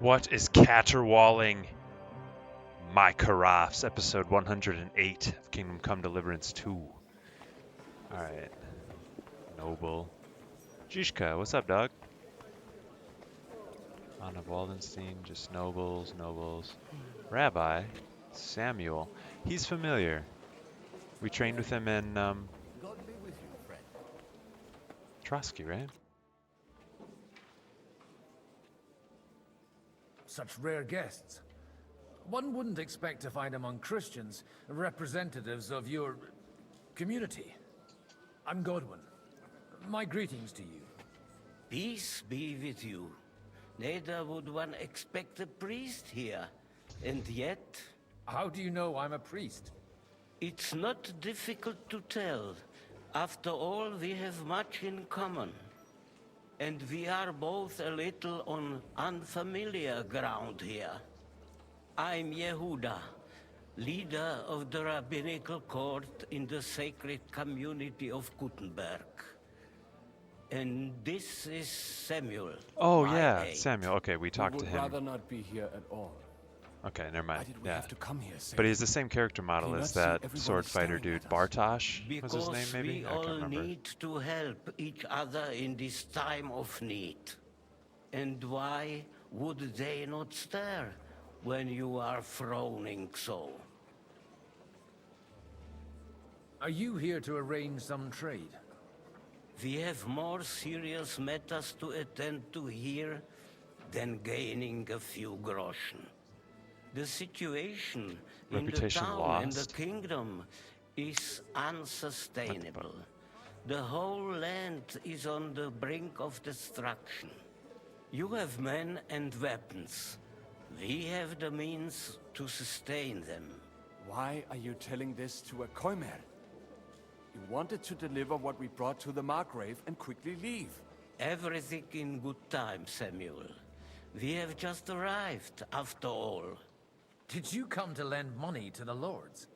What is caterwauling? My Caraffs, episode 108 of Kingdom Come Deliverance 2. Alright. Noble. Jishka, what's up, dog? Anna Waldenstein, just nobles. Rabbi, Samuel. He's familiar. We trained with him in, God be with you, friend. Trotsky, right? Such rare guests. One wouldn't expect to find among Christians representatives of your community. I'm Godwin. My greetings to you. Peace be with you. Neither would one expect a priest here. And yet, How do you know I'm a priest? it's not difficult to tell. After all, we have much in common. And we are both a little on unfamiliar ground here. I'm Yehuda, leader of the rabbinical court in the sacred community of Gutenberg. And this is Samuel. Oh, my yeah, aide. Samuel. Okay, we talked to would him. rather not be here at all. Okay, never Why mind. did we Yeah. have to come here, Sam? But he's the same character model Can you as not see that everybody sword fighter staring dude. at us? Bartosh was Because his name, maybe? we I can't all remember. need to help each other in this time of need. And why would they not stare when you are frowning so? Are you here to arrange some trade? We have more serious matters to attend to here than gaining a few groschen. The situation in the Reputation town and the lost. kingdom is unsustainable. The whole land is on the brink of destruction. You have men and weapons. We have the means to sustain them. Why are you telling this to a Koimer? You wanted to deliver what we brought to the Margrave and quickly leave. Everything in good time, Samuel. We have just arrived, after all. Did you come to lend money to the lords?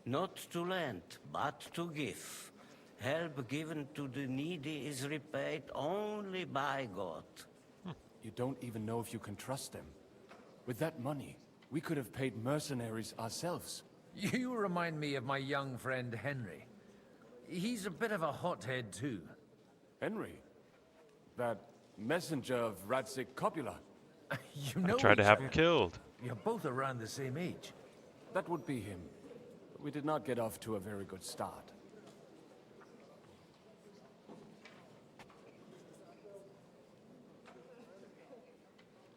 Not to lend, but to give. Help given to the needy is repaid only by God. You don't even know if you can trust them. With that money, we could have paid mercenaries ourselves. You remind me of my young friend Henry. He's a bit of a hothead too. Henry? That messenger of Radzik Copula? You know Tried to each have other. him killed. You're both around the same age. That would be him. But we did not get off to a very good start.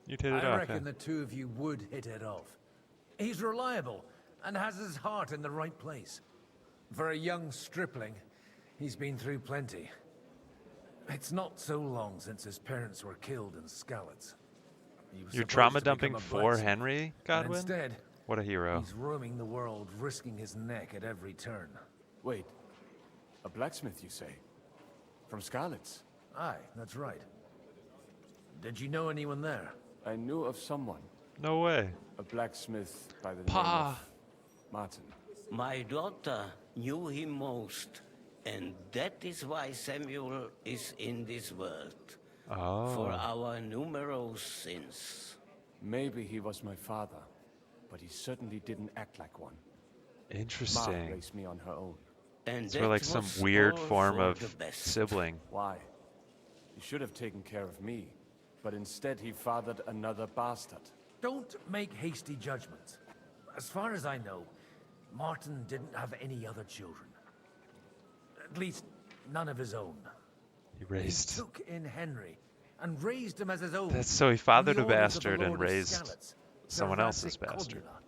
You'd hit it I off, reckon yeah. the two of you would hit it off. He's reliable and has his heart in the right place. For a young stripling, he's been through plenty. It's not so long since his parents were killed in Skalitz. He was You're supposed trauma to become dumping a for blacksmith, Henry, and Godwin? instead, What a hero. he's roaming the world, risking his neck at every turn. Wait, a blacksmith, you say? From Skalitz? Aye, that's right. Did you know anyone there? I knew of someone. No way. A blacksmith by the Pa. name of Martin. My daughter knew him most, and that is why Samuel is in this world. For Oh. our numerous sins. Maybe he was my father, but he certainly didn't act like one. Ma Interesting. raised me on her own. And So like that some was weird all form for of the best. sibling. Why? He should have taken care of me, but instead he fathered another bastard. Don't make hasty judgments. As far as I know, Martin didn't have any other children. At least, none of his own. He He raised. took in Henry and raised him as his own. That's so he on fathered the a orders of the bastard and Lord of raised Skalitz, someone Sir else's Radzik bastard. Copula,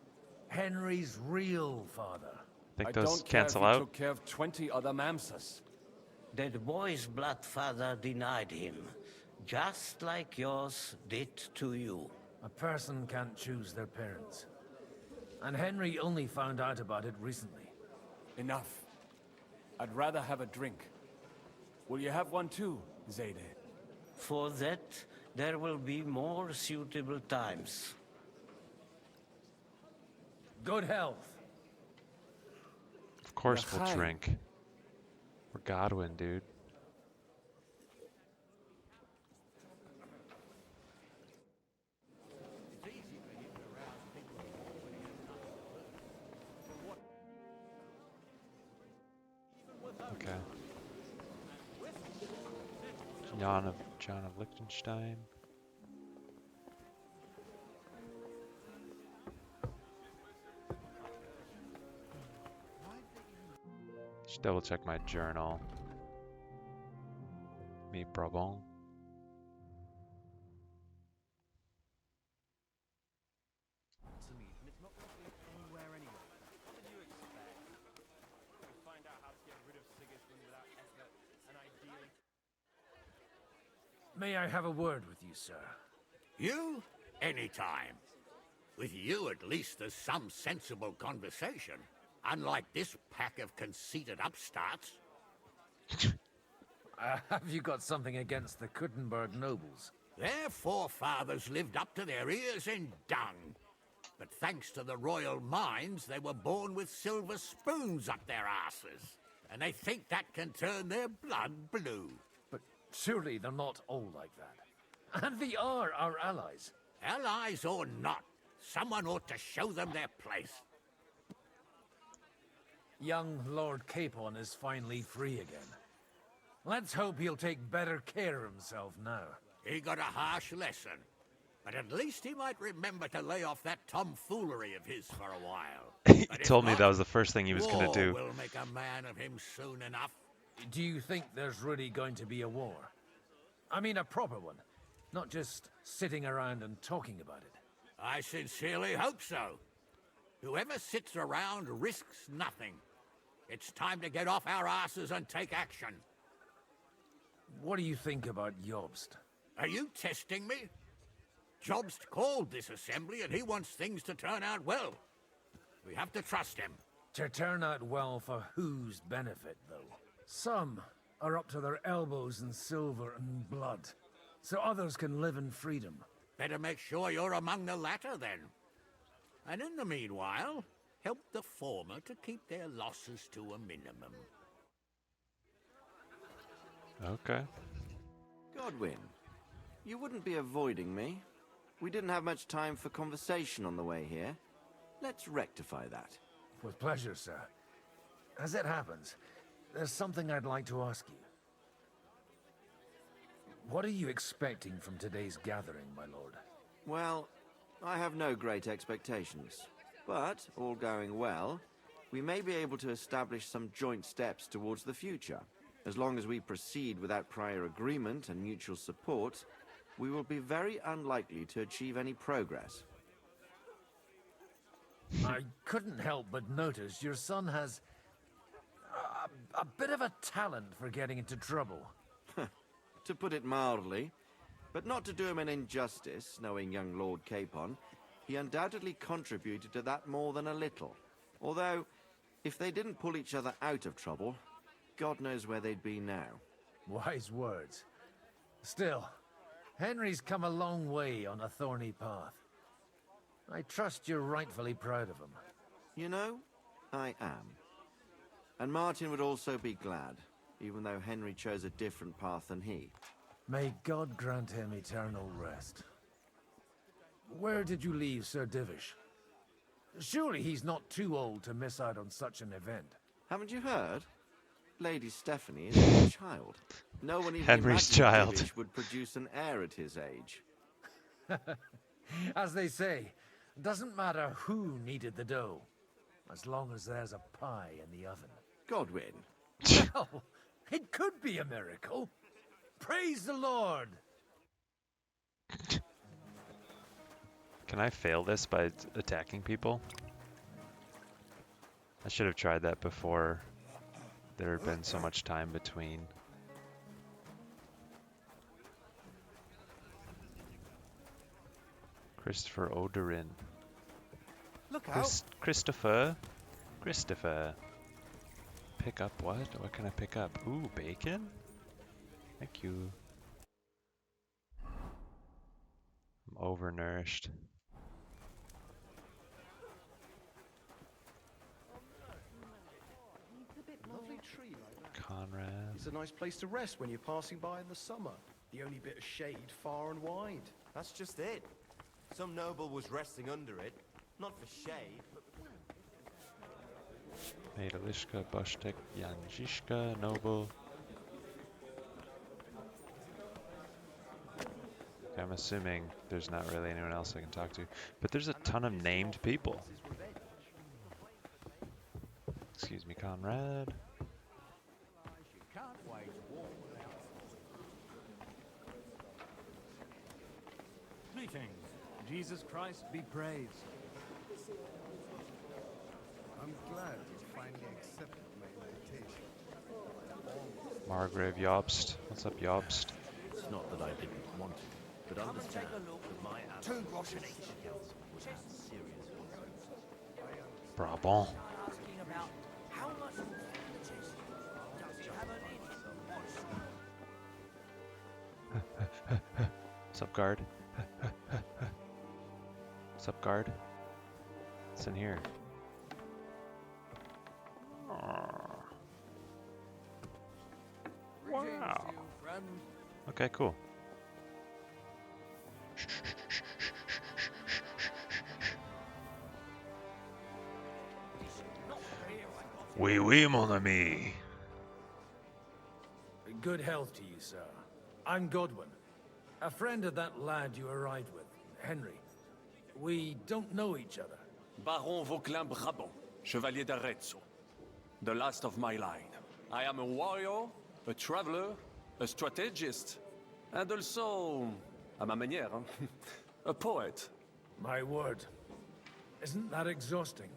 Henry's real father. Think I those don't care cancel if he out? took care of 20 other Mamsas. That boy's blood father denied him, just like yours did to you. A person can't choose their parents. And Henry only found out about it recently. Enough. I'd rather have a drink. Will you have one too, Zayde? For that, there will be more suitable times. Good health. Of course we'll L'chaim. drink. We're Godwin, dude. John of Liechtenstein. Just double check my journal. Me Brabant. May I have a word with you, sir? You? Anytime. With you, at least, there's some sensible conversation. Unlike this pack of conceited upstarts. Have you got something against the Kuttenberg nobles? Their forefathers lived up to their ears in dung. But thanks to the royal mines, they were born with silver spoons up their asses. And they think that can turn their blood blue. But surely they're not all like that. And they are our allies. Allies or not, someone ought to show them their place. Young Lord Capon is finally free again. Let's hope he'll take better care of himself now. He got a harsh lesson. But at least he might remember to lay off that tomfoolery of his for a while. He But if told me not, that was the first thing he was going to do. war will make a man of him soon enough. Do you think there's really going to be a war? I mean a proper one, not just sitting around and talking about it. I sincerely hope so. Whoever sits around risks nothing. It's time to get off our asses and take action. What do you think about Jobst? Are you testing me? Jobst called this assembly and he wants things to turn out well. We have to trust him. To turn out well for whose benefit, though? Some are up to their elbows in silver and blood, so others can live in freedom. Better make sure you're among the latter then. And in the meanwhile, help the former to keep their losses to a minimum. Okay. Godwin, you wouldn't be avoiding me. We didn't have much time for conversation on the way here. Let's rectify that. With pleasure, sir. As it happens, there's something I'd like to ask you. What are you expecting from today's gathering, my lord? Well, I have no great expectations. But, all going well, we may be able to establish some joint steps towards the future. As long as we proceed without prior agreement and mutual support, we will be very unlikely to achieve any progress. I couldn't help but notice your son has a bit of a talent for getting into trouble. To put it mildly, but not to do him an injustice, knowing young Lord Capon, he undoubtedly contributed to that more than a little. Although, if they didn't pull each other out of trouble, God knows where they'd be now. Wise words. Still, Henry's come a long way on a thorny path. I trust you're rightfully proud of him. You know, I am. And Martin would also be glad, even though Henry chose a different path than he. May God grant him eternal rest. Where did you leave Sir Divish? Surely he's not too old to miss out on such an event. Haven't you heard? Lady Stephanie is his child. No one even Henry's imagined child. Divish would produce an heir at his age. As they say, doesn't matter who kneaded the dough, as long as there's a pie in the oven. Godwin. Well, it could be a miracle. Praise the Lord! Can I fail this by attacking people? I should have tried that before there had been so much time between. Christopher Oderin. Look out! Christopher. Pick up what? What can I pick up? Ooh, bacon? Thank you. I'm overnourished. Lovely tree like that. Conrad. It's a nice place to rest when you're passing by in the summer. The only bit of shade far and wide. That's just it. Some noble was resting under it, not for shade, but... Medalishka, Boshtek, Janjishka, Noble. I'm assuming there's not really anyone else I can talk to. But there's a ton of named people. Excuse me, Conrad. Greetings. Jesus Christ be praised. I'm glad you finally accepted my invitation. Margrave Jobst. What's up, Jobst? It's not that I didn't want to, but understand that my absence was serious consequences. Brabant. Asking about how much does he have an What's up, guard? What's up, guard? What's in here? Wow. Okay, cool. Oui, oui, mon ami. Good health to you, sir. I'm Godwin, a friend of that lad you arrived with, Henry. We don't know each other. Baron Vauclin Brabant, Chevalier d'Arezzo. The last of my line. I am a warrior, a traveler, a strategist, and also, à ma manière, a poet. My word. Isn't that exhausting?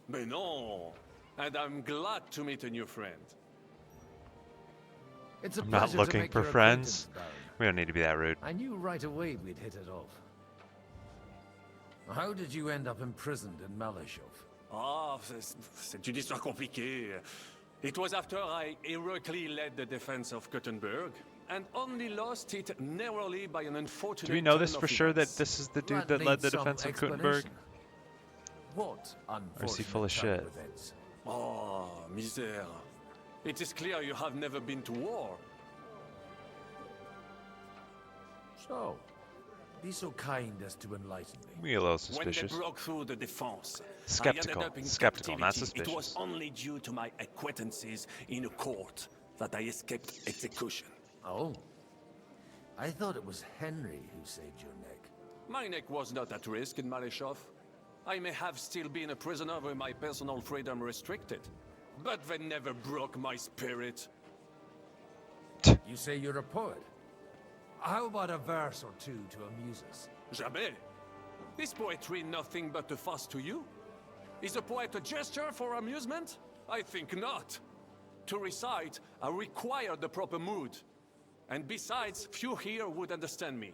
Mais non! And I'm glad to meet a new friend. It's a I'm not pleasure to looking make for your friends. acquaintance, Baron. We don't need to be that rude. I knew right away we'd hit it off. How did you end up imprisoned in Malashov? Ah, c'est une histoire compliquée. It was after I heroically led the defense of Gothenburg, and only lost it narrowly by an unfortunate Do we know turn this of for sure that events. this is the dude that led the needs some defense of Gutenberg? explanation. What Or is he full of unfortunate turn shit? events? Oh, misère. It is clear you have never been to war. So, be so kind as to enlighten me. We a little When they suspicious. broke through the defense, Skeptical. I ended up in Skeptical, not captivity. It was suspicious. only due to my acquaintances in a court that I escaped execution. Oh. I thought it was Henry who saved your neck. My neck was not at risk in Maleshov. I may have still been a prisoner with my personal freedom restricted, but they never broke my spirit. You say you're a poet? How about a verse or two to amuse us? Jamais. Is poetry nothing but a fuss to you? Is a poet a gesture for amusement? I think not. To recite, I require the proper mood. And besides, few here would understand me.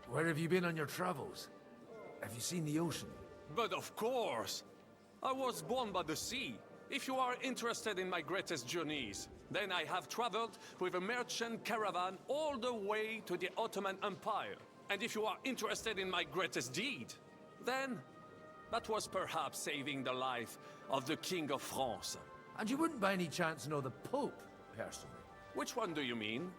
Where have you been on your travels? Have you seen the ocean? But of course! I was born by the sea. If you are interested in my greatest journeys, then I have traveled with a merchant caravan all the way to the Ottoman Empire. And if you are interested in my greatest deed, then that was perhaps saving the life of the King of France. And you wouldn't by any chance know the Pope, personally? Which one do you mean?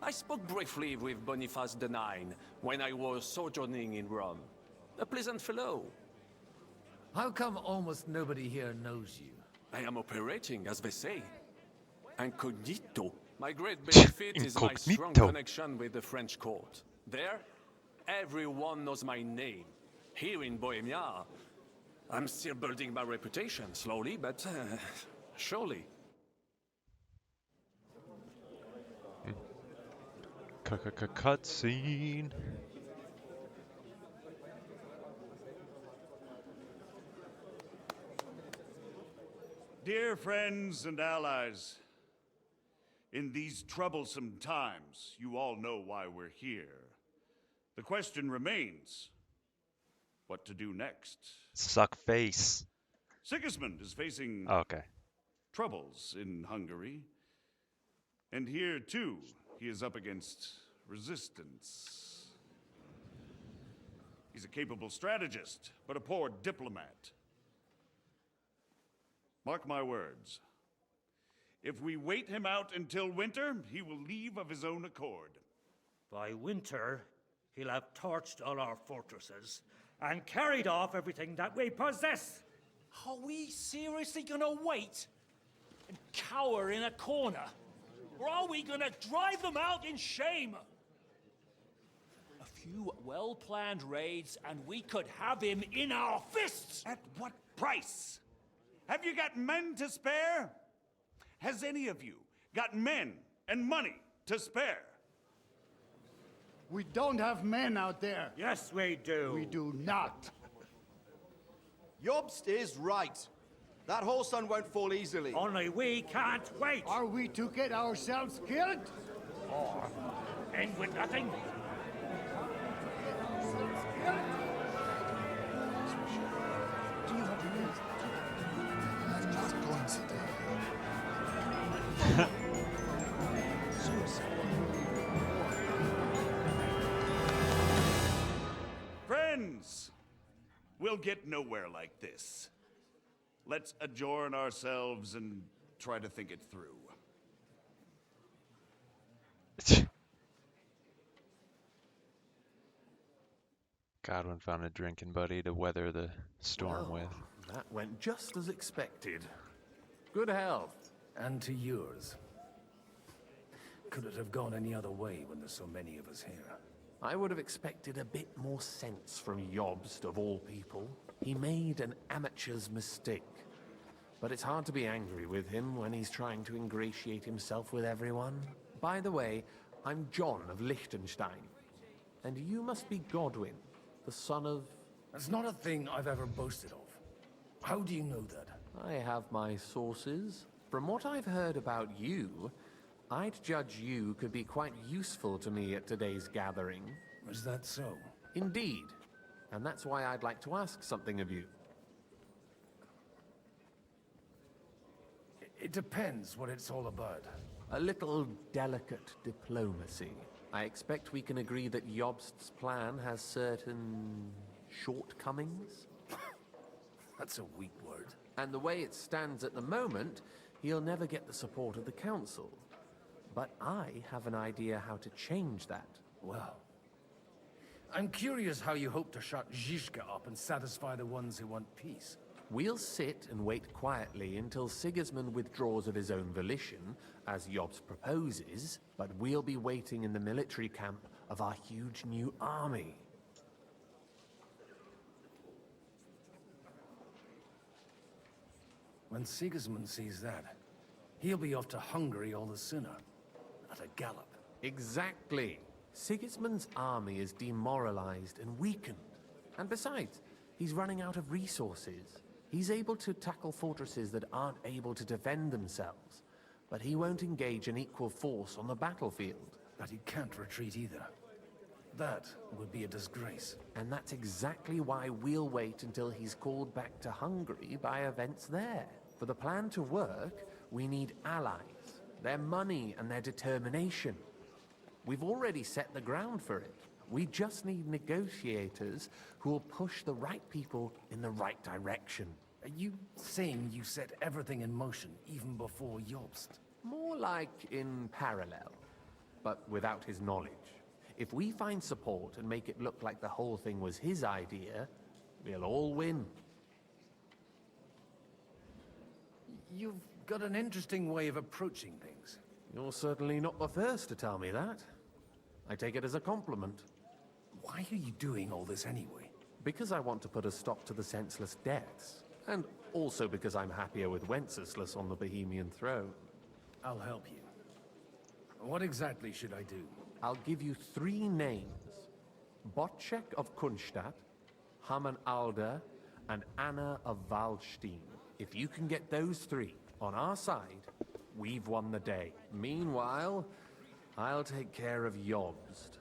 I spoke briefly with Boniface IX when I was sojourning in Rome. A pleasant fellow. How come almost nobody here knows you? I am operating, as they say. Incognito. My great benefit is my strong Incognito. connection with the French court. There, everyone knows my name. Here in Bohemia, I'm still building my reputation, slowly, but surely. Cutscene. Dear friends and allies, in these troublesome times, you all know why we're here. The question remains, what to do next? Suck face. Sigismund is facing Okay. troubles in Hungary. And here, too, he is up against resistance. He's a capable strategist, but a poor diplomat. Mark my words. If we wait him out until winter, he will leave of his own accord. By winter, he'll have torched all our fortresses and carried off everything that we possess. Are we seriously gonna wait and cower in a corner? Or are we gonna drive them out in shame? few well-planned raids, and we could have him in our fists! At what price? Have you got men to spare? Has any of you got men and money to spare? We don't have men out there. Yes, we do. We do not. Jobst is right. That whole sun won't fall easily. Only we can't wait. Are we to get ourselves killed? Or end with nothing? Do you have news? I'm not going to die. Friends, we'll get nowhere like this. Let's adjourn ourselves and try to think it through. Godwin found a drinking buddy to weather the storm with. That went just as expected. Good health. And to yours. Could it have gone any other way when there's so many of us here? I would have expected a bit more sense from Jobst, of all people. He made an amateur's mistake. But it's hard to be angry with him when he's trying to ingratiate himself with everyone. By the way, I'm John of Liechtenstein. And you must be Godwin, the son of... That's not a thing I've ever boasted of. How do you know that? I have my sources. From what I've heard about you, I'd judge you could be quite useful to me at today's gathering. Is that so? Indeed. And that's why I'd like to ask something of you. It depends what it's all about. A little delicate diplomacy. I expect we can agree that Jobst's plan has certain shortcomings. That's a weak word. And the way it stands at the moment, he'll never get the support of the council. But I have an idea how to change that. Well, I'm curious how you hope to shut Zizka up and satisfy the ones who want peace. We'll sit and wait quietly until Sigismund withdraws of his own volition, as Jobst proposes, but we'll be waiting in the military camp of our huge new army. When Sigismund sees that, he'll be off to Hungary all the sooner. At a gallop. Exactly. Sigismund's army is demoralized and weakened. And besides, he's running out of resources. He's able to tackle fortresses that aren't able to defend themselves. But he won't engage an equal force on the battlefield. But he can't retreat either. That would be a disgrace. And that's exactly why we'll wait until he's called back to Hungary by events there. For the plan to work, we need allies, their money and their determination. We've already set the ground for it. We just need negotiators who will push the right people in the right direction. Are you saying you set everything in motion even before Jobst? More like in parallel, but without his knowledge. If we find support and make it look like the whole thing was his idea, we'll all win. You've got an interesting way of approaching things. You're certainly not the first to tell me that. I take it as a compliment. Why are you doing all this anyway? Because I want to put a stop to the senseless deaths. And also because I'm happier with Wenceslas on the Bohemian throne. I'll help you. What exactly should I do? I'll give you 3 names. Botchek of Kunstadt, Hamann Alder, and Anna of Waldstein. If you can get those 3 on our side, we've won the day. Meanwhile, I'll take care of Jobst.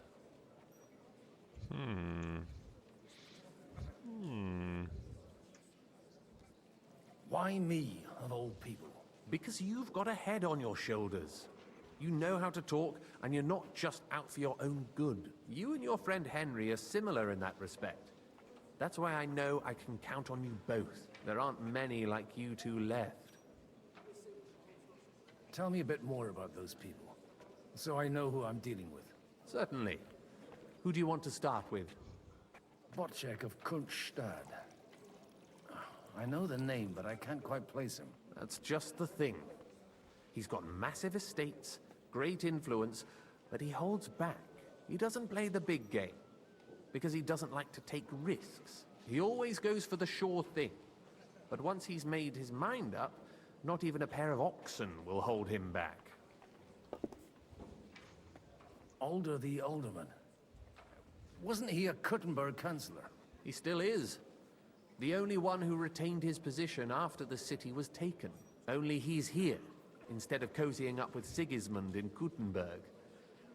Why me, of all people? Because you've got a head on your shoulders. You know how to talk, and you're not just out for your own good. You and your friend Henry are similar in that respect. That's why I know I can count on you both. There aren't many like you two left. Tell me a bit more about those people, so I know who I'm dealing with. Certainly. Who do you want to start with? Botchek of Kunstadt. I know the name, but I can't quite place him. That's just the thing. He's got massive estates, great influence, but he holds back. He doesn't play the big game. because he doesn't like to take risks. He always goes for the sure thing. But once he's made his mind up, not even a pair of oxen will hold him back. Alder the Alderman. Wasn't he a Kuttenberg councillor? He still is. The only one who retained his position after the city was taken. Only he's here, instead of cozying up with Sigismund in Kuttenberg.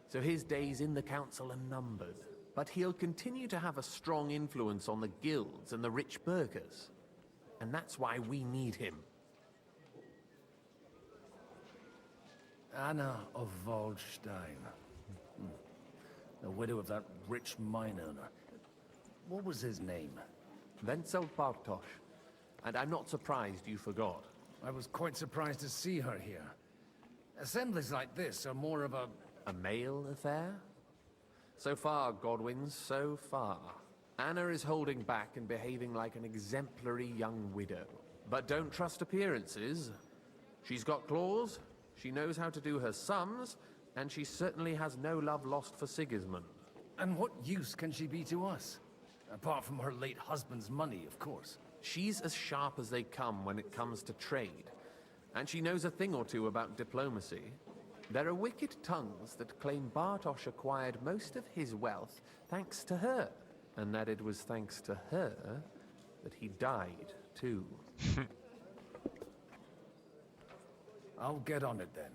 So his days in the council are numbered. But he'll continue to have a strong influence on the guilds and the rich burghers. And that's why we need him. Anna of Waldstein. The widow of that rich mine owner. What was his name? Wenzel Bartosz. And I'm not surprised you forgot. I was quite surprised to see her here. Assemblies like this are more of a... A male affair? So far, Godwin, so far. Anna is holding back and behaving like an exemplary young widow. But don't trust appearances. She's got claws, she knows how to do her sums, and she certainly has no love lost for Sigismund. And what use can she be to us? Apart from her late husband's money, of course. She's as sharp as they come when it comes to trade. And she knows a thing or two about diplomacy. There are wicked tongues that claim Bartosz acquired most of his wealth thanks to her. And that it was thanks to her that he died, too. I'll get on it then.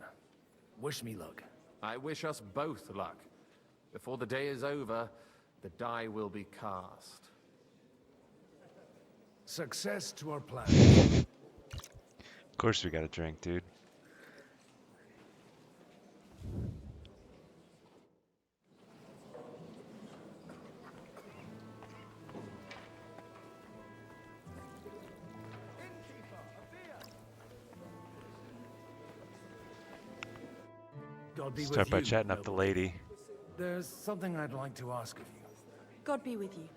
Wish me luck. I wish us both luck. Before the day is over, the die will be cast. Success to our plan. Of course we got a drink, dude. God be Start with by you, chatting up the noble. lady. There's something I'd like to ask of you. God be with you.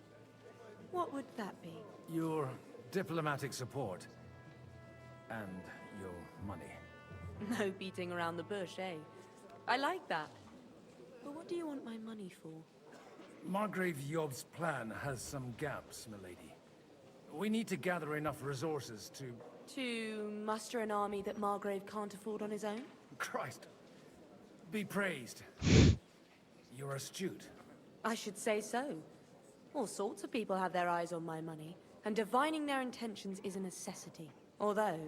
What would that be? Your diplomatic support. And your money. No beating around the bush, eh? I like that. But what do you want my money for? Margrave Yob's plan has some gaps, milady. We need to gather enough resources to... To muster an army that Margrave can't afford on his own? Christ. Be praised. You're astute. I should say so. All sorts of people have their eyes on my money, and divining their intentions is a necessity. Although,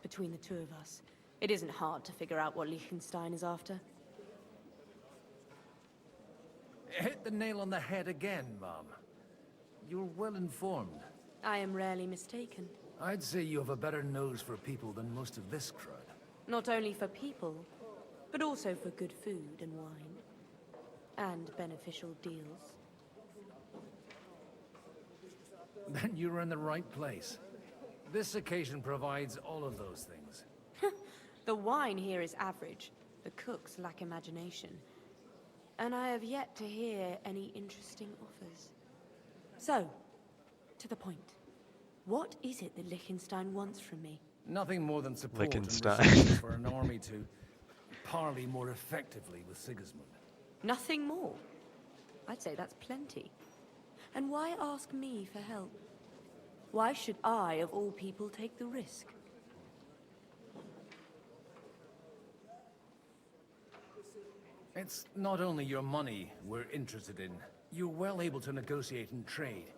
between the two of us, it isn't hard to figure out what Liechtenstein is after. Hit the nail on the head again, Mom. You're well informed. I am rarely mistaken. I'd say you have a better nose for people than most of this crowd. Not only for people, but also for good food and wine. And beneficial deals. Then you're in the right place. This occasion provides all of those things. The wine here is average. The cooks lack imagination. And I have yet to hear any interesting offers. So, to the point. What is it that Liechtenstein wants from me? Nothing more than support and Liechtenstein. resources for an army to parley more effectively with Sigismund. Nothing more? I'd say that's plenty. And why ask me for help? Why should I, of all people, take the risk? It's not only your money we're interested in. You're well able to negotiate and trade.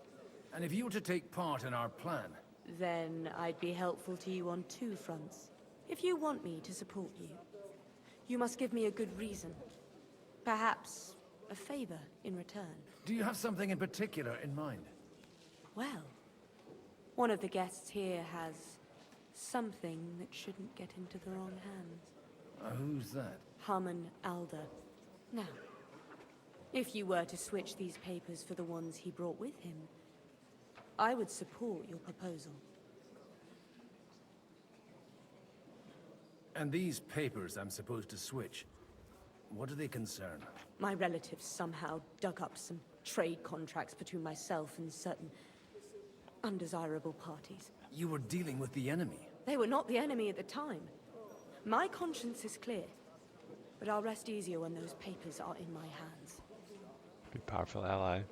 And if you were to take part in our plan... Then I'd be helpful to you on two fronts. If you want me to support you, you must give me a good reason. Perhaps a favor in return. Do you have something in particular in mind? Well, one of the guests here has something that shouldn't get into the wrong hands. Who's that? Harman Alder. Now, if you were to switch these papers for the ones he brought with him, I would support your proposal. And these papers I'm supposed to switch, what do they concern? My relatives somehow dug up some trade contracts between myself and certain undesirable parties. You were dealing with the enemy. They were not the enemy at the time. My conscience is clear, but I'll rest easier when those papers are in my hands. Be a powerful ally.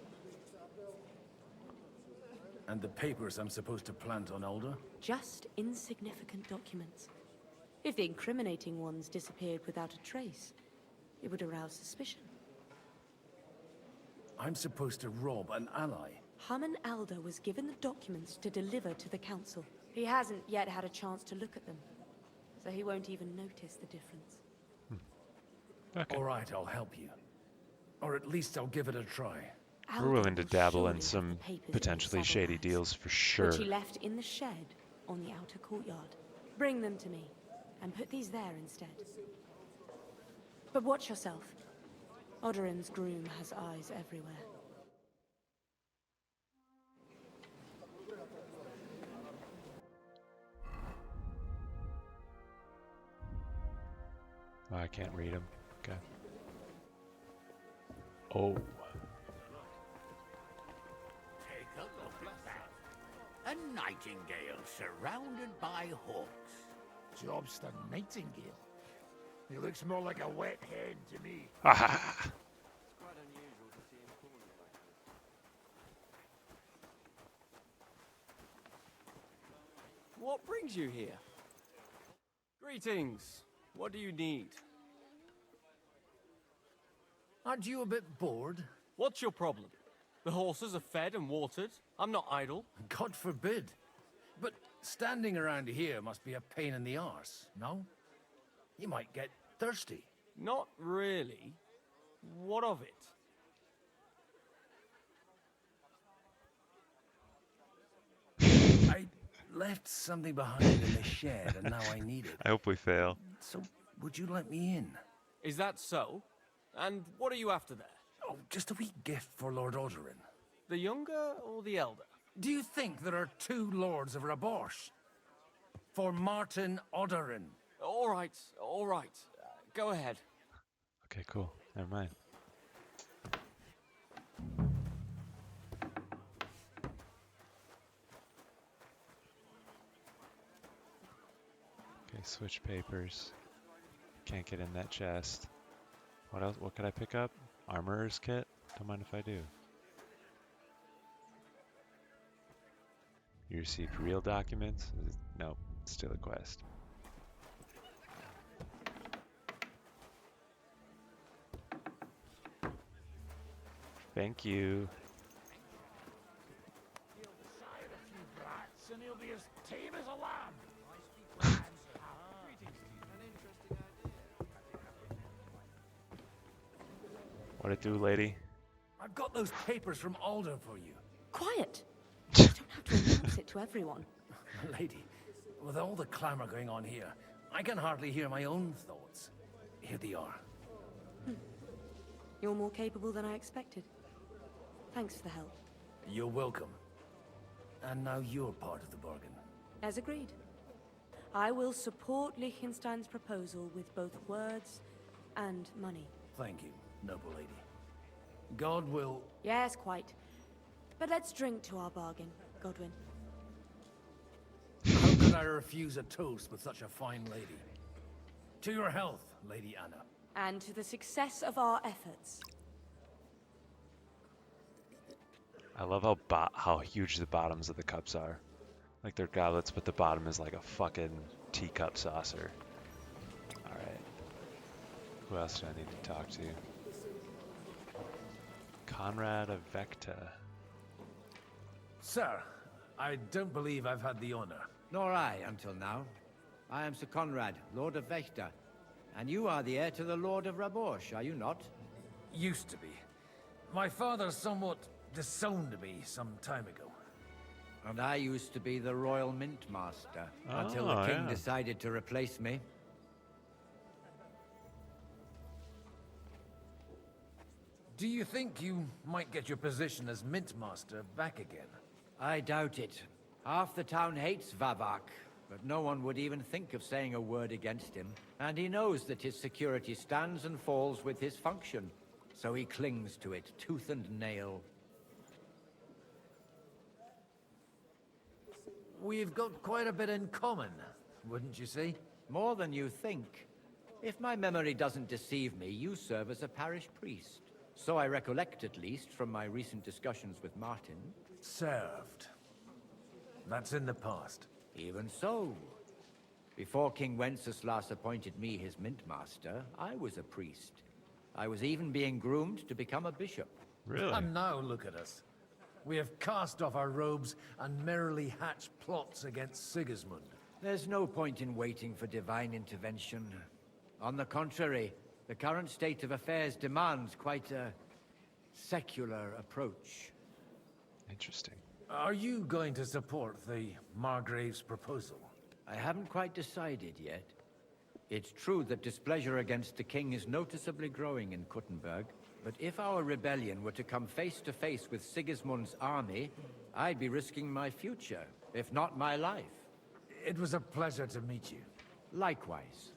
And the papers I'm supposed to plant on Alder? Just insignificant documents. If the incriminating ones disappeared without a trace, it would arouse suspicion. I'm supposed to rob an ally. Haman Alder was given the documents to deliver to the council. He hasn't yet had a chance to look at them, so he won't even notice the difference. Okay. All right, I'll help you. Or at least I'll give it a try. We're willing to dabble in some potentially shady deals for sure. Which he left in the shed on the outer courtyard. Bring them to me, and put these there instead. But watch yourself. Odorin's groom has eyes everywhere. Oh, I can't read them. Okay. Oh. Take a look at that. A nightingale surrounded by hawks. Job's the nightingale. He looks more like a wet hen to me. Ah. What brings you here? Greetings. What do you need? Aren't you a bit bored? What's your problem? The horses are fed and watered. I'm not idle. God forbid. But standing around here must be a pain in the arse, no? You might get thirsty. Not really. What of it? I left something behind in the shed and now I need it. I hope we fail. So, would you let me in? Is that so? And what are you after there? Oh, just a wee gift for Lord Odorin. The younger or the elder? Do you think there are two lords of Rabosh? For Martin Odorin. All right, all right. Go ahead. Okay, cool. Never mind. Okay, switch papers. Can't get in that chest. What else? What could I pick up? Armorer's kit? Don't mind if I do. You received real documents? Nope, still a quest. Thank you. And he'll be as tame as a lamb. What it do, lady? I've got those papers from Alder for you. Quiet! You don't have to announce it to everyone. Lady, with all the clamor going on here, I can hardly hear my own thoughts. Here they are. You're more capable than I expected. Thanks for the help. You're welcome. And now you're part of the bargain. As agreed. I will support Liechtenstein's proposal with both words and money. Thank you, noble lady. God will... Yes, quite. But let's drink to our bargain, Godwin. How could I refuse a toast with such a fine lady? To your health, Lady Anna. And to the success of our efforts. I love how huge the bottoms of the cups are. Like they're goblets, but the bottom is like a fucking teacup saucer. Alright. Who else do I need to talk to? Conrad of Vecta. Sir, I don't believe I've had the honor. Nor I, until now. I am Sir Conrad, Lord of Vecta. And you are the heir to the Lord of Rabosh, are you not? Used to be. My father somewhat disowned me some time ago. And I used to be the Royal Mint Master, until the king decided to replace me. Do you think you might get your position as Mint Master back again? I doubt it. Half the town hates Vavak, but no one would even think of saying a word against him. And he knows that his security stands and falls with his function, so he clings to it tooth and nail. We've got quite a bit in common, wouldn't you say? More than you think. If my memory doesn't deceive me, you serve as a parish priest. So I recollect, at least, from my recent discussions with Martin. Served. That's in the past. Even so. Before King Wenceslas appointed me his mint master, I was a priest. I was even being groomed to become a bishop. Really? And now look at us. We have cast off our robes and merrily hatched plots against Sigismund. There's no point in waiting for divine intervention. On the contrary, the current state of affairs demands quite a secular approach. Interesting. Are you going to support the Margrave's proposal? I haven't quite decided yet. It's true that displeasure against the king is noticeably growing in Kuttenberg, but if our rebellion were to come face to face with Sigismund's army, I'd be risking my future, if not my life. It was a pleasure to meet you. Likewise.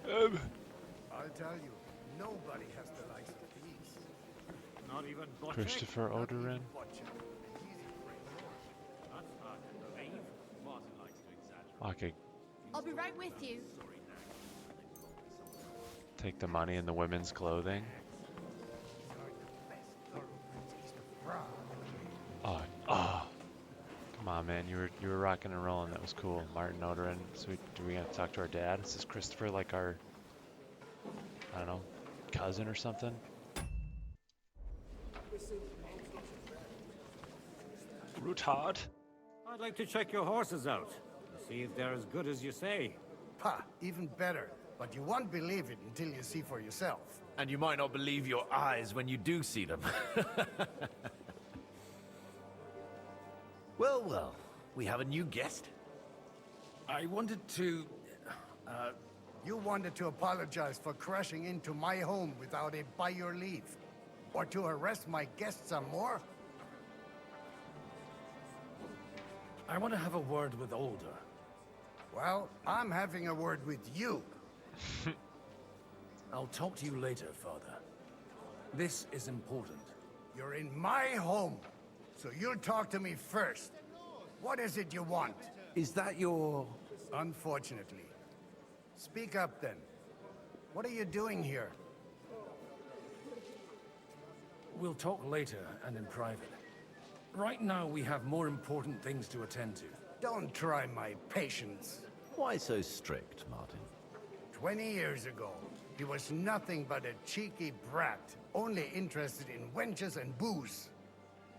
I'll tell you, nobody has the likes of these. Not even Butcher. Christopher Odorin. Okay, I'll be right with you. take the money and the women's clothing. Oh, come on, man! You were rocking and rolling. That was cool, Martin Odorin. So do we have to talk to our dad? Is this Christopher like our, I don't know, cousin or something? Rootard. I'd like to check your horses out. See if they're as good as you say. Ha! Even better. But you won't believe it until you see for yourself. And you might not believe your eyes when you do see them. Well, well. We have a new guest. I wanted to... You wanted to apologize for crashing into my home without it by your leave. Or to arrest my guests some more? I want to have a word with Older. Well, I'm having a word with you. I'll talk to you later, Father. This is important. You're in my home, so you'll talk to me first. What is it you want? Is that your... Unfortunately. Speak up, then. What are you doing here? We'll talk later and in private. Right now, we have more important things to attend to. Don't try my patience. Why so strict, Martin? 20 years ago, he was nothing but a cheeky brat, only interested in wenches and booze.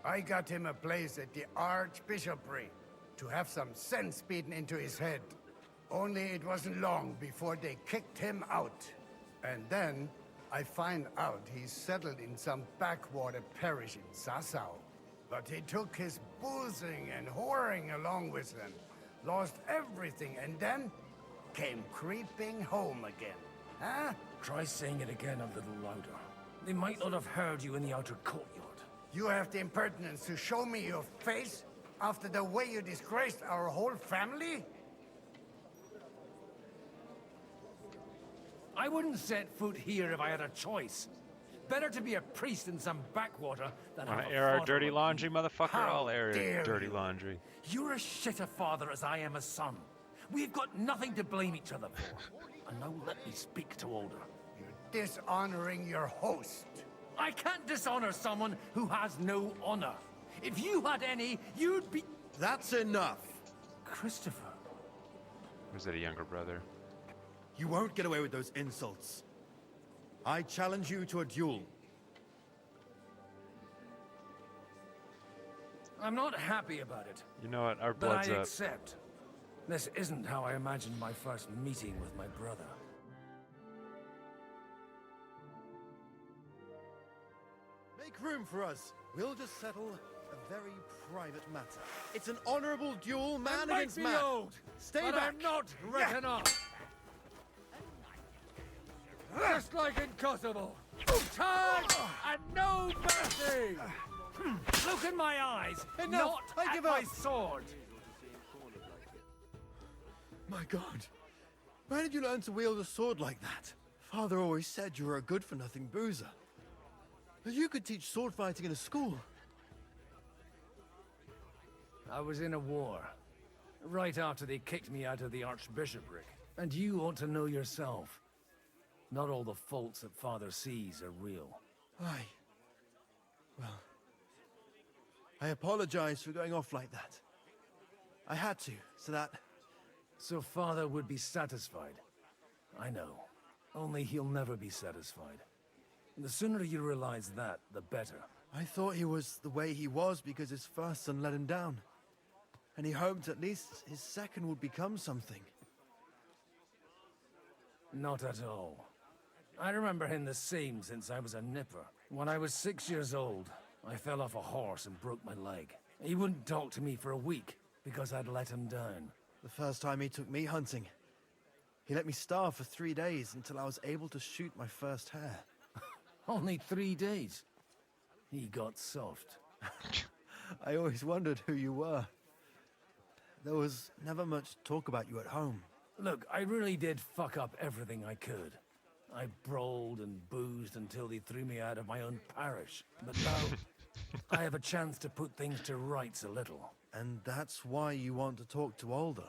I got him a place at the Archbishopric to have some sense beaten into his head. Only it wasn't long before they kicked him out. And then I find out he's settled in some backwater parish in Sassau. But he took his boozing and whoring along with him, lost everything, and then came creeping home again. Huh? Try saying it again a little louder. They might not have heard you in the outer courtyard. You have the impertinence to show me your face after the way you disgraced our whole family? I wouldn't set foot here if I had a choice. Better to be a priest in some backwater than have Wanna a air our father dirty like laundry, you. motherfucker? How I'll air dare your dirty you. laundry. You're as shit a father as I am a son. We've got nothing to blame each other for. And now let me speak to Older. You're dishonoring your host. I can't dishonor someone who has no honor. If you had any, you'd be... That's enough. Christopher. Was it a younger brother? You won't get away with those insults. I challenge you to a duel. I'm not happy about it. You know what? Our But blood's I up. accept. This isn't how I imagined my first meeting with my brother. Make room for us. We'll just settle a very private matter. It's an honorable duel, man I against might be man. old, Stay but back. I'm not written off. Just like in Kosovo. Charge and no mercy! Look in my eyes, Enough. not I at give my up. sword. My God. Where did you learn to wield a sword like that? Father always said you were a good-for-nothing boozer. But you could teach sword fighting in a school. I was in a war. Right after they kicked me out of the Archbishopric. And you ought to know yourself. Not all the faults that Father sees are real. Aye. Well, I apologize for going off like that. I had to, so that... So Father would be satisfied. I know. Only he'll never be satisfied. The sooner you realize that, the better. I thought he was the way he was because his first son let him down. And he hoped at least his second would become something. Not at all. I remember him the same since I was a nipper. When I was 6 years old, I fell off a horse and broke my leg. He wouldn't talk to me for a week because I'd let him down. The first time he took me hunting, he let me starve for 3 days until I was able to shoot my first hare. Only 3 days? He got soft. I always wondered who you were. There was never much talk about you at home. Look, I really did fuck up everything I could. I brawled and boozed until they threw me out of my own parish. But now, I have a chance to put things to rights a little. And that's why you want to talk to Alder.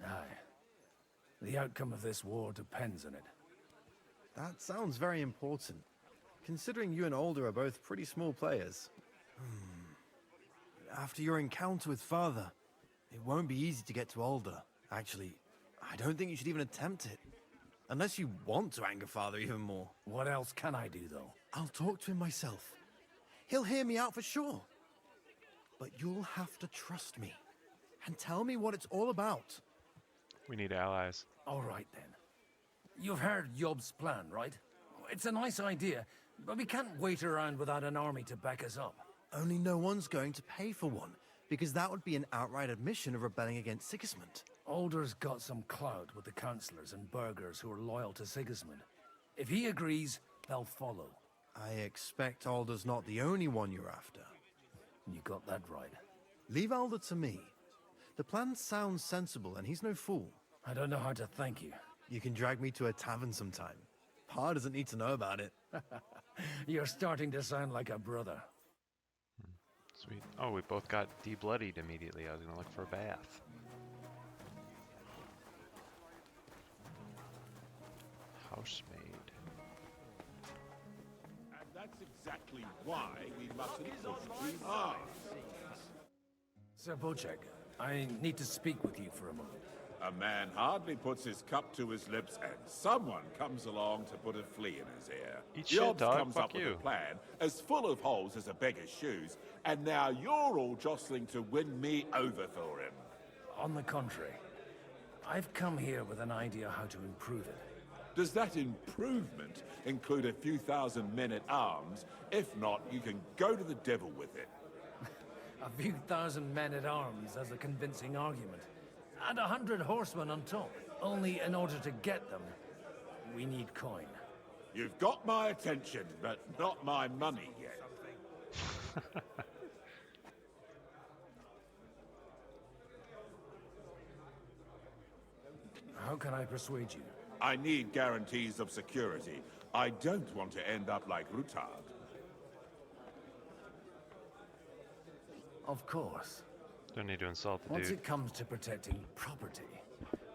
Aye. The outcome of this war depends on it. That sounds very important, considering you and Alder are both pretty small players. After your encounter with Father, it won't be easy to get to Alder. Actually, I don't think you should even attempt it. Unless you want to anger Father even more. What else can I do, though? I'll talk to him myself. He'll hear me out for sure. But you'll have to trust me and tell me what it's all about. We need allies. All right, then. You've heard Yob's plan, right? It's a nice idea, but we can't wait around without an army to back us up. Only no one's going to pay for one, because that would be an outright admission of rebelling against Sigismund. Alder's got some clout with the councillors and burghers who are loyal to Sigismund. If he agrees, they'll follow. I expect Alder's not the only one you're after. You got that right. Leave Alder to me. The plan sounds sensible, and he's no fool. I don't know how to thank you. You can drag me to a tavern sometime. Pa doesn't need to know about it. You're starting to sound like a brother. Sweet. Oh, we both got de-bloodied immediately. I was gonna look for a bath. Housemaid. And that's exactly why we mustn't push too hard. Sir Bocek, I need to speak with you for a moment. A man hardly puts his cup to his lips, and someone comes along to put a flea in his ear. Eat shit, Jobs dog. comes Fuck up you. with a plan as full of holes as a beggar's shoes, and now you're all jostling to win me over for him. On the contrary, I've come here with an idea how to improve it. Does that improvement include a few thousand men at arms? If not, you can go to the devil with it. A few thousand men at arms as a convincing argument. And 100 horsemen on top. Only in order to get them, we need coin. You've got my attention, but not my money yet. How can I persuade you? I need guarantees of security. I don't want to end up like Rutard. Of course. Don't need to insult the Once dude. it comes to protecting property,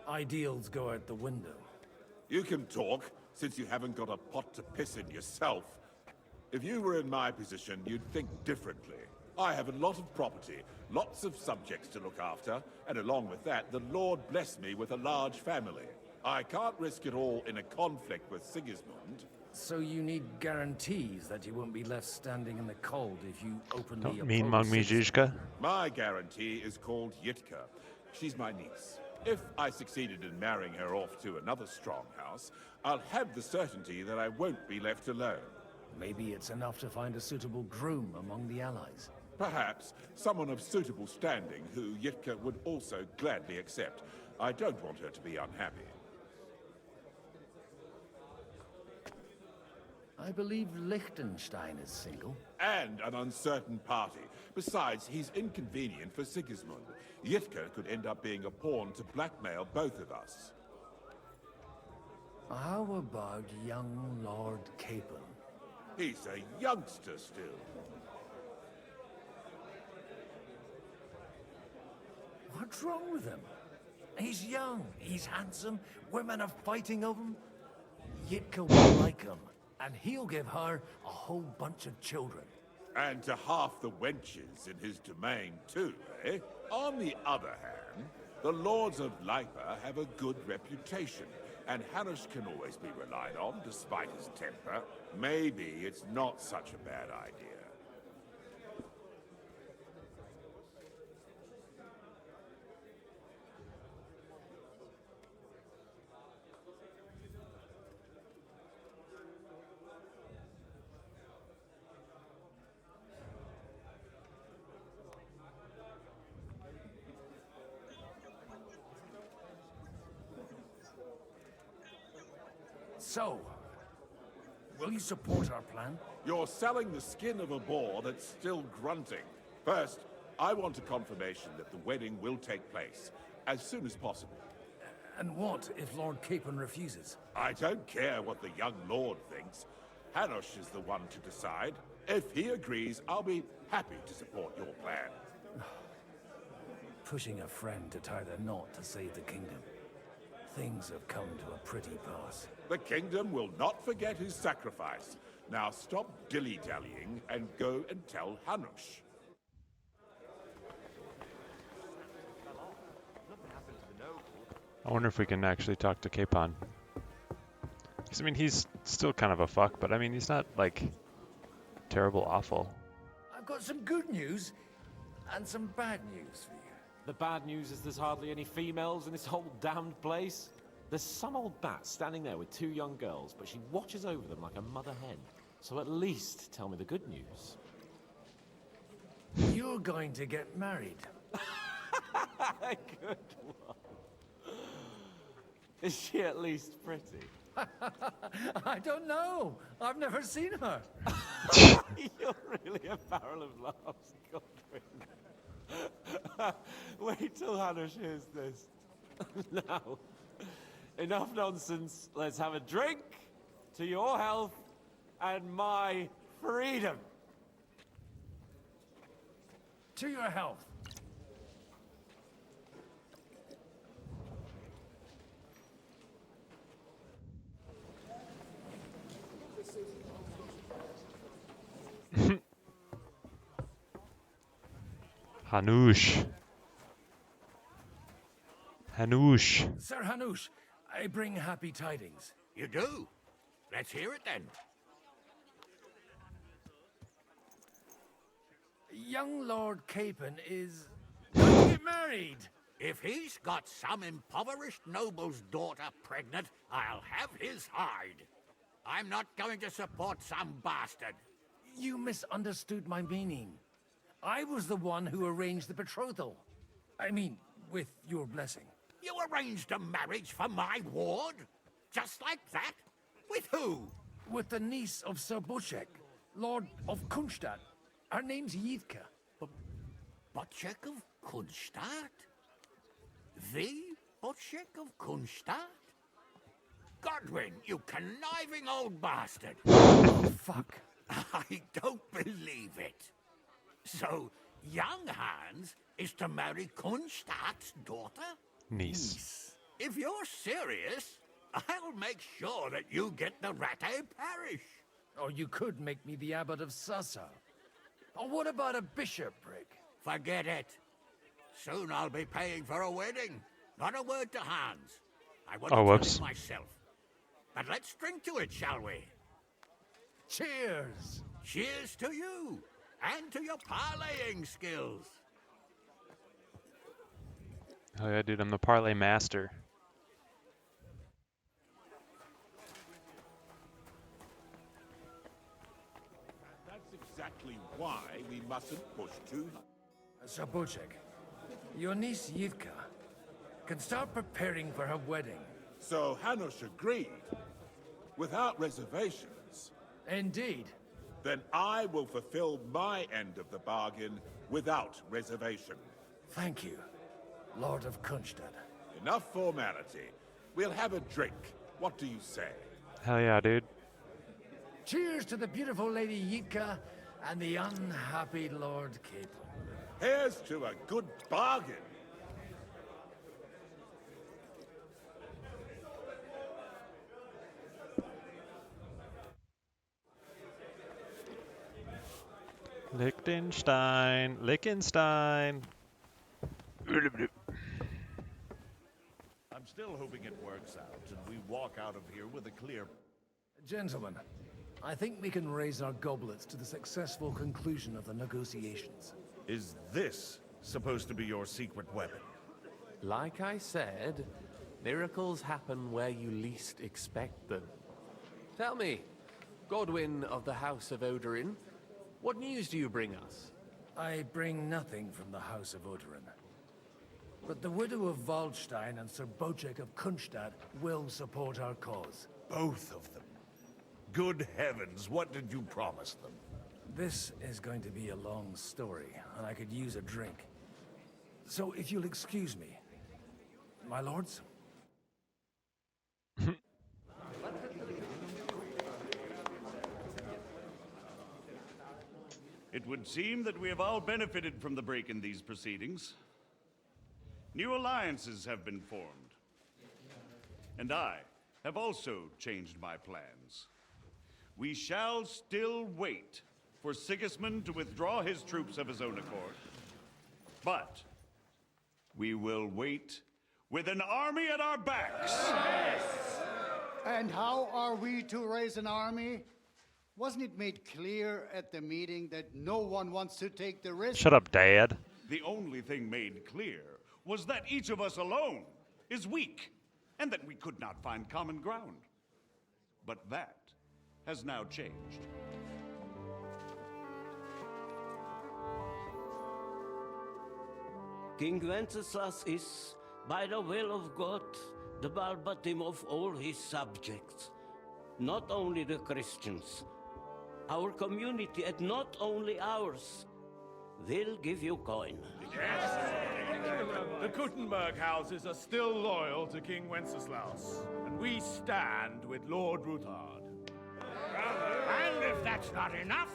ideals go out the window. You can talk, since you haven't got a pot to piss in yourself. If you were in my position, you'd think differently. I have a lot of property, lots of subjects to look after, and along with that, the Lord blessed me with a large family. I can't risk it all in a conflict with Sigismund. So you need guarantees that you won't be left standing in the cold if you openly Don't mean oppose Mangmi Sigismund. Zizka. My guarantee is called Yitka. She's my niece. If I succeeded in marrying her off to another strong house, I'll have the certainty that I won't be left alone. Maybe it's enough to find a suitable groom among the allies. Perhaps someone of suitable standing who Yitka would also gladly accept. I don't want her to be unhappy. I believe Liechtenstein is single. And an uncertain party. Besides, he's inconvenient for Sigismund. Yitka could end up being a pawn to blackmail both of us. How about young Lord Capon? He's a youngster still. What's wrong with him? He's young, he's handsome, women are fighting over him. Yitka will like him. and he'll give her a whole bunch of children. And to half the wenches in his domain too, eh? On the other hand, the lords of Lipa have a good reputation, and Hanush can always be relied on despite his temper. Maybe it's not such a bad idea. So, will you support our plan? You're selling the skin of a boar that's still grunting. First, I want a confirmation that the wedding will take place as soon as possible. And what if Lord Capon refuses? I don't care what the young lord thinks. Hanush is the one to decide. If he agrees, I'll be happy to support your plan. Pushing a friend to tie the knot to save the kingdom. Things have come to a pretty pass. The kingdom will not forget his sacrifice. Now stop dilly-dallying and go and tell Hanush. I wonder if we can actually talk to Capon. Because, I mean, he's still kind of a fuck, but I mean, he's not, like, terrible awful. I've got some good news and some bad news for you. The bad news is there's hardly any females in this whole damned place. There's some old bat standing there with two young girls, but she watches over them like a mother hen. So at least tell me the good news. You're going to get married. Good one. Is she at least pretty? I don't know. I've never seen her. You're really a barrel of laughs, Godwin. Wait till Hanush hears this. Now, enough nonsense. Let's have a drink to your health and my freedom. To your health. Hanush. Hanush. Sir Hanush, I bring happy tidings. You do? Let's hear it then. Young Lord Capon is going to get married. If he's got some impoverished noble's daughter pregnant, I'll have his hide. I'm not going to support some bastard. You misunderstood my meaning. I was the one who arranged the betrothal. I mean, with your blessing. You arranged a marriage for my ward? Just like that? With who? With the niece of Sir Bocek, Lord of Kunstadt. Her name's Yitka. Bocek of Kunstadt? The Bocek of Kunstadt? Godwin, you conniving old bastard! Fuck. I don't believe it. So, young Hans is to marry Kunstadt's daughter? Niece. If you're serious, I'll make sure that you get the Rattay parish. Or you could make me the abbot of Sassa. Or what about a bishopric? Forget it. Soon I'll be paying for a wedding. Not a word to Hans. I want to tell it myself. But let's drink to it, shall we? Cheers! Cheers to you, and to your parlaying skills. Oh yeah, dude, I'm the parlay master. That's exactly why we mustn't push too hard. Sir Bocek, your niece Yitka can start preparing for her wedding. So Hanush agreed, without reservations. Indeed. Then I will fulfill my end of the bargain without reservation. Thank you, Lord of Kunstadt. Enough formality. We'll have a drink. What do you say? Hell yeah, dude. Cheers to the beautiful Lady Yitka and the unhappy Lord Capon. Here's to a good bargain. Liechtenstein. I'm still hoping it works out and we walk out of here with a clear... Gentlemen, I think we can raise our goblets to the successful conclusion of the negotiations. Is this supposed to be your secret weapon? Like I said, miracles happen where you least expect them. Tell me, Godwin of the House of Odorin, what news do you bring us? I bring nothing from the House of Odorin. But the widow of Waldstein and Sir Bocek of Kunstadt will support our cause. Both of them. Good heavens, what did you promise them? This is going to be a long story, and I could use a drink. So if you'll excuse me, my lords? It would seem that we have all benefited from the break in these proceedings. New alliances have been formed. And I have also changed my plans. We shall still wait for Sigismund to withdraw his troops of his own accord. But we will wait with an army at our backs. And how are we to raise an army? Wasn't it made clear at the meeting that no one wants to take the risk? Shut up, Dad. The only thing made clear was that each of us alone is weak, and that we could not find common ground. But that has now changed. King Wenceslas is, by the will of God, the Balbatim of all his subjects. Not only the Christians. Our community, and not only ours, will give you coin. Yes! The Kuttenberg houses are still loyal to King Wenceslaus, and we stand with Lord Ruthard. And if that's not enough,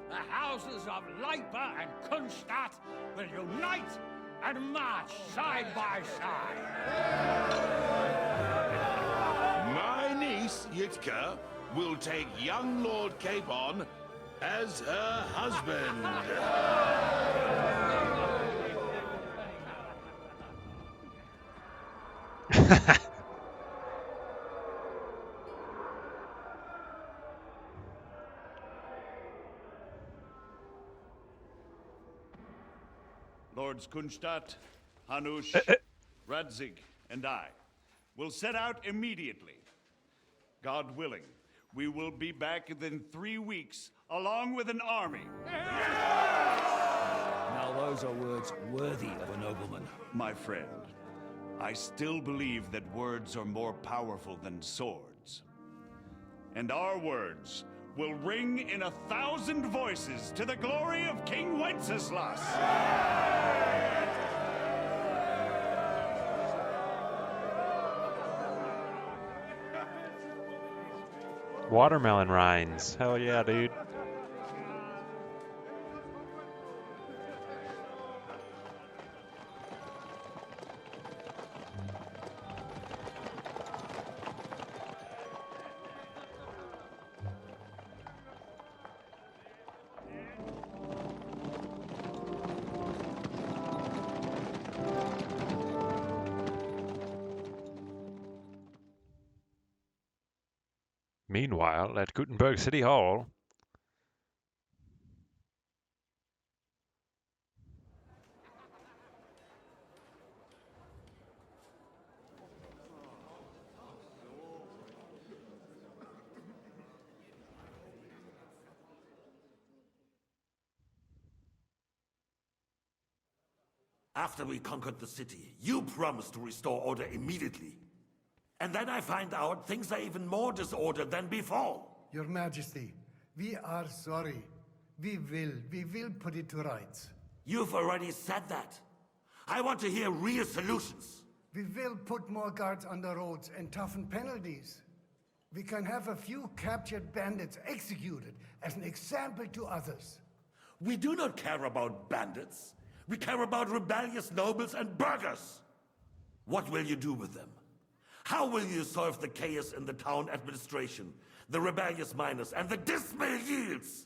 the houses of Leipa and Kunstadt will unite and march side by side. My niece, Yitka, will take young Lord Capon as her husband. Lords Kunstadt, Hanush, Radzig, and I will set out immediately. God willing, we will be back within 3 weeks, along with an army. Now those are words worthy of a nobleman. My friend, I still believe that words are more powerful than swords. And our words will ring in 1,000 voices to the glory of King Wenceslas. Watermelon rinds. Hell yeah, dude. Meanwhile, at Gutenberg City Hall, After we conquered the city, you promised to restore order immediately. And then I find out things are even more disordered than before. Your Majesty, we are sorry. We will put it to rights. You've already said that. I want to hear real solutions. We will put more guards on the roads and toughen penalties. We can have a few captured bandits executed as an example to others. We do not care about bandits. We care about rebellious nobles and burghers. What will you do with them? How will you solve the chaos in the town administration, the rebellious miners, and the dismal yields?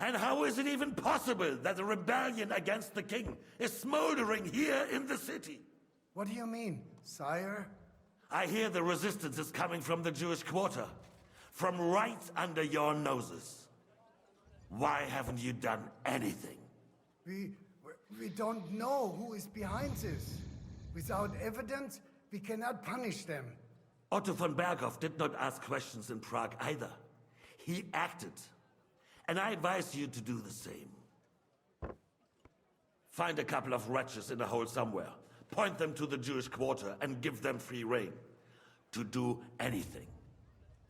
And how is it even possible that a rebellion against the king is smoldering here in the city? What do you mean, sire? I hear the resistance is coming from the Jewish quarter, from right under your noses. Why haven't you done anything? We don't know who is behind this. Without evidence, we cannot punish them. Otto von Berghoff did not ask questions in Prague either. He acted. And I advise you to do the same. Find a couple of wretches in a hole somewhere, point them to the Jewish quarter, and give them free rein to do anything.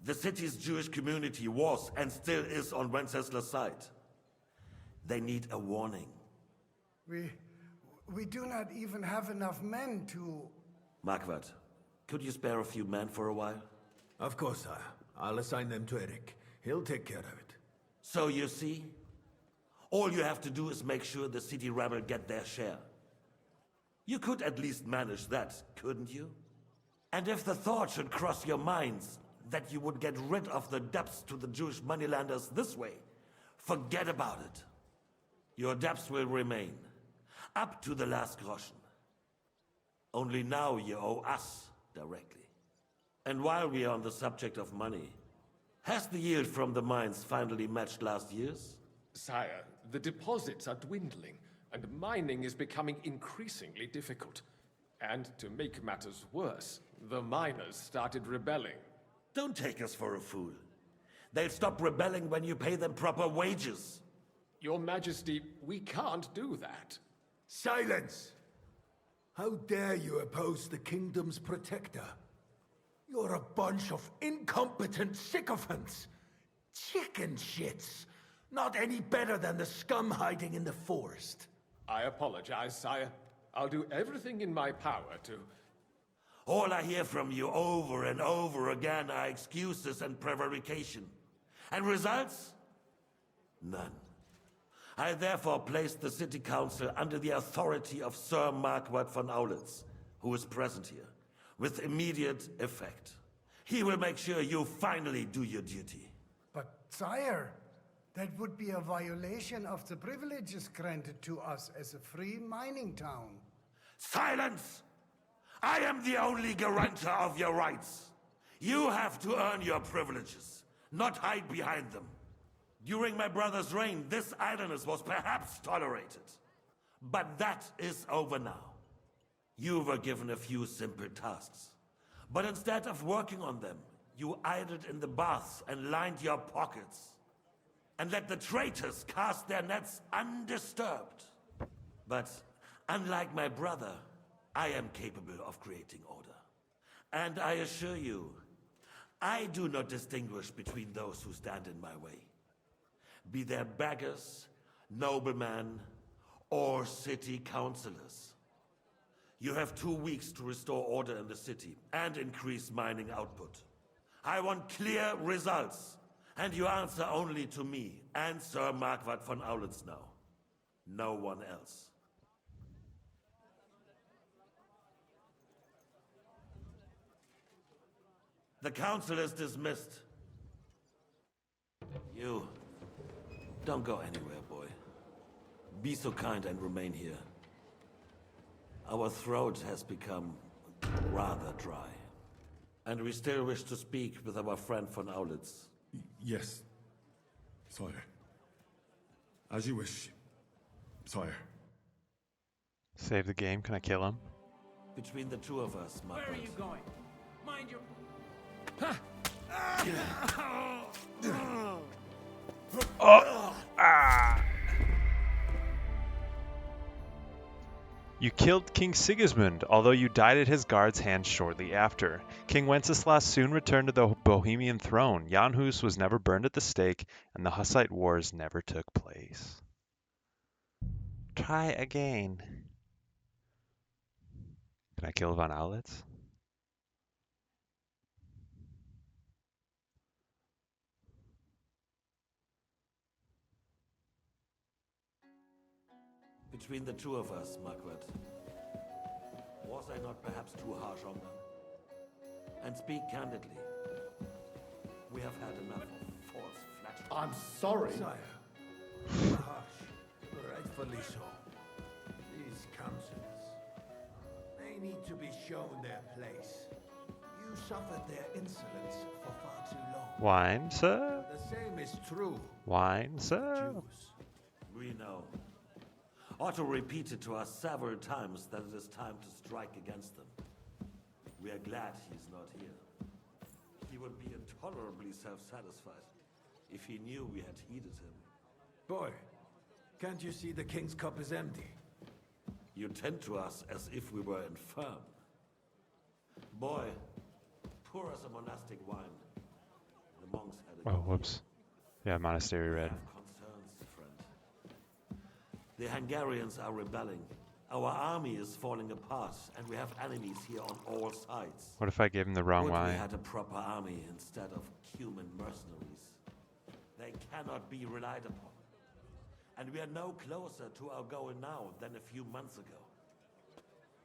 The city's Jewish community was and still is on Wencesla's side. They need a warning. We do not even have enough men to... Marquardt, could you spare a few men for a while? Of course, sire. I'll assign them to Eric. He'll take care of it. So you see, all you have to do is make sure the city rebel get their share. You could at least manage that, couldn't you? And if the thought should cross your minds that you would get rid of the debts to the Jewish moneylanders this way, forget about it. Your debts will remain, up to the last groschen. Only now you owe us directly. And while we are on the subject of money, has the yield from the mines finally matched last year's? Sire, the deposits are dwindling, and mining is becoming increasingly difficult. And to make matters worse, the miners started rebelling. Don't take us for a fool. They'll stop rebelling when you pay them proper wages. Your Majesty, we can't do that. Silence! How dare you oppose the kingdom's protector? You're a bunch of incompetent sycophants! Chicken shits! Not any better than the scum hiding in the forest. I apologize, sire. I'll do everything in my power to... All I hear from you over and over again are excuses and prevarication. And results? None. I therefore placed the city council under the authority of Sir Marquardt von Aulitz, who is present here, with immediate effect. He will make sure you finally do your duty. But, sire, that would be a violation of the privileges granted to us as a free mining town. Silence! I am the only guarantor of your rights. You have to earn your privileges, not hide behind them. During my brother's reign, this idleness was perhaps tolerated. But that is over now. You were given a few simple tasks. But instead of working on them, you idled in the baths and lined your pockets. And let the traitors cast their nets undisturbed. But unlike my brother, I am capable of creating order. And I assure you, I do not distinguish between those who stand in my way. Be they beggars, noblemen, or city councillors. You have 2 weeks to restore order in the city and increase mining output. I want clear results, and you answer only to me and Sir Marquardt von Aulitz now. No one else. The council is dismissed. You, don't go anywhere, boy. Be so kind and remain here. Our throat has become rather dry. And we still wish to speak with our friend von Aulitz. Yes, sire. As you wish, sire. Save the game. Can I kill him? Between the two of us, my Where are friend. you going? Mind your... Oh! Ah! You killed King Sigismund, although you died at his guard's hand shortly after. King Wenceslas soon returned to the Bohemian throne. Jan Hus was never burned at the stake, and the Hussite Wars never took place. Try again. Can I kill von Aulitz? Between the two of us, Marquardt, was I not perhaps too harsh on them? And speak candidly. We have had enough of false flattery. I'm sorry. Sire, Rightfully so. These councillors, they need to be shown their place. You suffered their insolence for far too long. Wine, sir? The same is true. Wine, sir? We know. Otto repeated to us several times that it is time to strike against them. We are glad he's not here. He would be intolerably self-satisfied if he knew we had heeded him. Boy, can't you see the king's cup is empty? You tend to us as if we were infirm. Boy, pour us a monastic wine. The monks had a Oh, whoops. Yeah, monastery red. concerns, friend. The Hungarians are rebelling. Our army is falling apart, and we have enemies here on all sides. What if I gave him the wrong Would wine? we had a proper army instead of human mercenaries. They cannot be relied upon. And we are no closer to our goal now than a few months ago.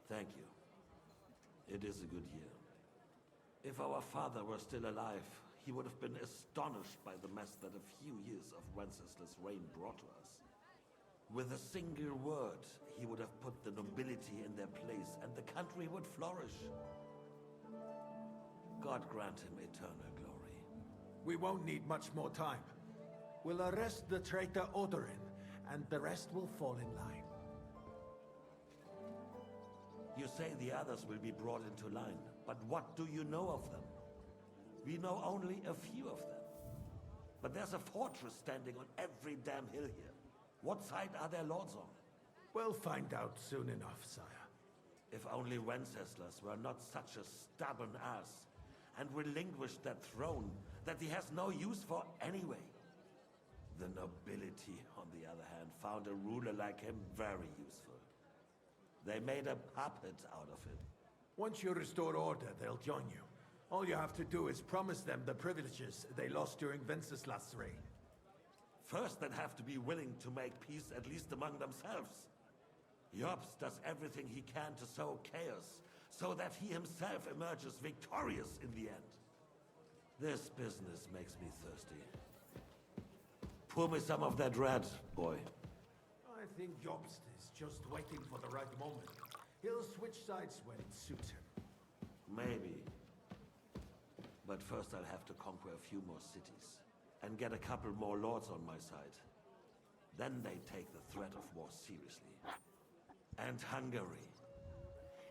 Thank you. It is a good year. If our father were still alive, he would have been astonished by the mess that a few years of Wenceslas' reign brought to us. With a single word, he would have put the nobility in their place, and the country would flourish. God grant him eternal glory. We won't need much more time. We'll arrest the traitor Odorin, and the rest will fall in line. You say the others will be brought into line, but what do you know of them? We know only a few of them. But there's a fortress standing on every damn hill here. What side are their lords on? We'll find out soon enough, sire. If only Wenceslas were not such a stubborn ass, and relinquished that throne that he has no use for anyway. The nobility, on the other hand, found a ruler like him very useful. They made a puppet out of him. Once you restore order, they'll join you. All you have to do is promise them the privileges they lost during Wenceslas' reign. First, they'd have to be willing to make peace at least among themselves. Jobst does everything he can to sow chaos, so that he himself emerges victorious in the end. This business makes me thirsty. Pour me some of that red, boy. I think Jobst is just waiting for the right moment. He'll switch sides when it suits him. Maybe. But first I'll have to conquer a few more cities, and get a couple more lords on my side. Then they take the threat of war seriously. And Hungary.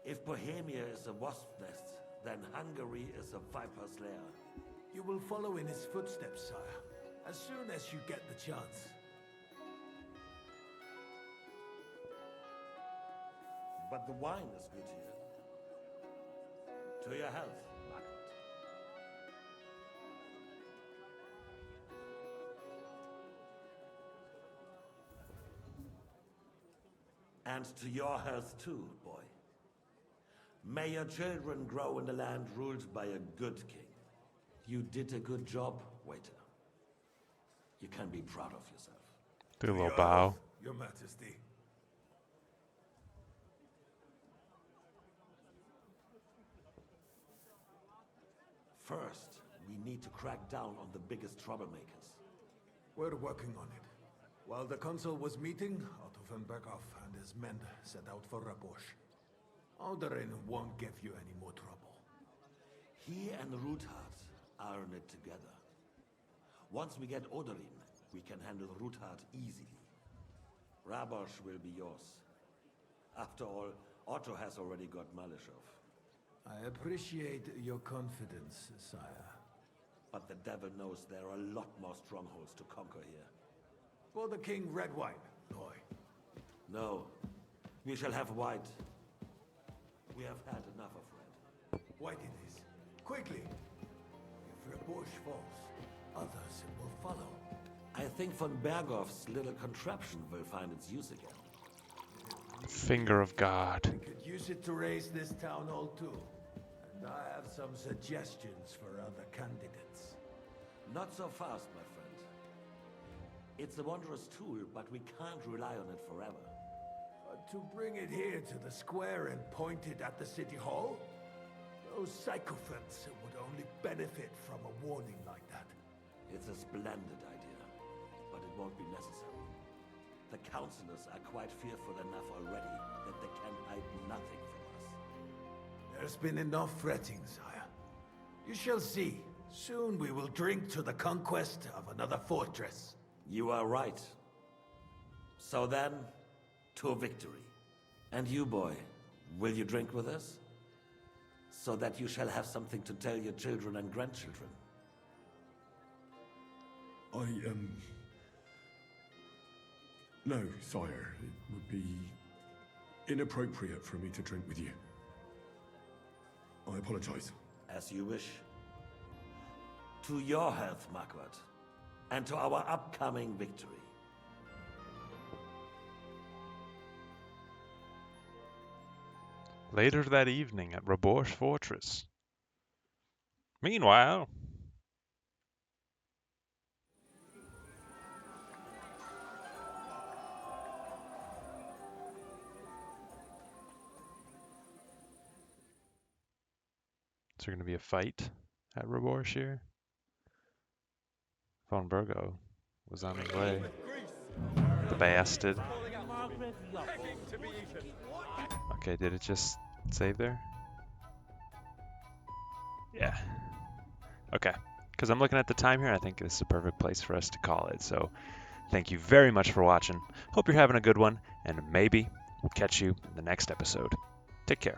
If Bohemia is a wasp nest, then Hungary is a viper's lair. You will follow in his footsteps, sire, as soon as you get the chance. But the wine is good here. To your health, Margaret. And to your health too, boy. May your children grow in a land ruled by a good king. You did a good job, waiter. You can be proud of yourself. Do a little bow. Your Majesty. First, we need to crack down on the biggest troublemakers. We're working on it. While the consul was meeting, Otto von Berghoff and his men set out for Rabosch. Odorin won't give you any more trouble. He and Ruthard are in it together. Once we get Odorin, we can handle Ruthard easily. Rabosch will be yours. After all, Otto has already got Malishov. I appreciate your confidence, sire. But the devil knows there are a lot more strongholds to conquer here. For the king, red wine, boy. No, we shall have white. We have had enough of red. White it is. Quickly! If Rabosch falls, others will follow. I think von Berghoff's little contraption will find its use again. Finger of God. We could use it to raise this town hall too. And I have some suggestions for other candidates. Not so fast, my friend. It's a wondrous tool, but we can't rely on it forever. To bring it here to the square and point it at the city hall? Those sycophants would only benefit from a warning like that. It's a splendid idea, but it won't be necessary. The counselors are quite fearful enough already that they can hide nothing from us. There's been enough fretting, sire. You shall see. Soon we will drink to the conquest of another fortress. You are right. So then, to victory. And you, boy, will you drink with us? So that you shall have something to tell your children and grandchildren. No, sire. It would be inappropriate for me to drink with you. I apologize. As you wish. To your health, Marquardt. And to our upcoming victory. Later that evening at Rabor's fortress. Meanwhile, is there going to be a fight at Rabor's here? Von Burgo was on his way. The bastard. Okay, did it just save there? Yeah. Okay. Because I'm looking at the time here, I think this is a perfect place for us to call it. So thank you very much for watching. Hope you're having a good one, and maybe we'll catch you in the next episode. Take care.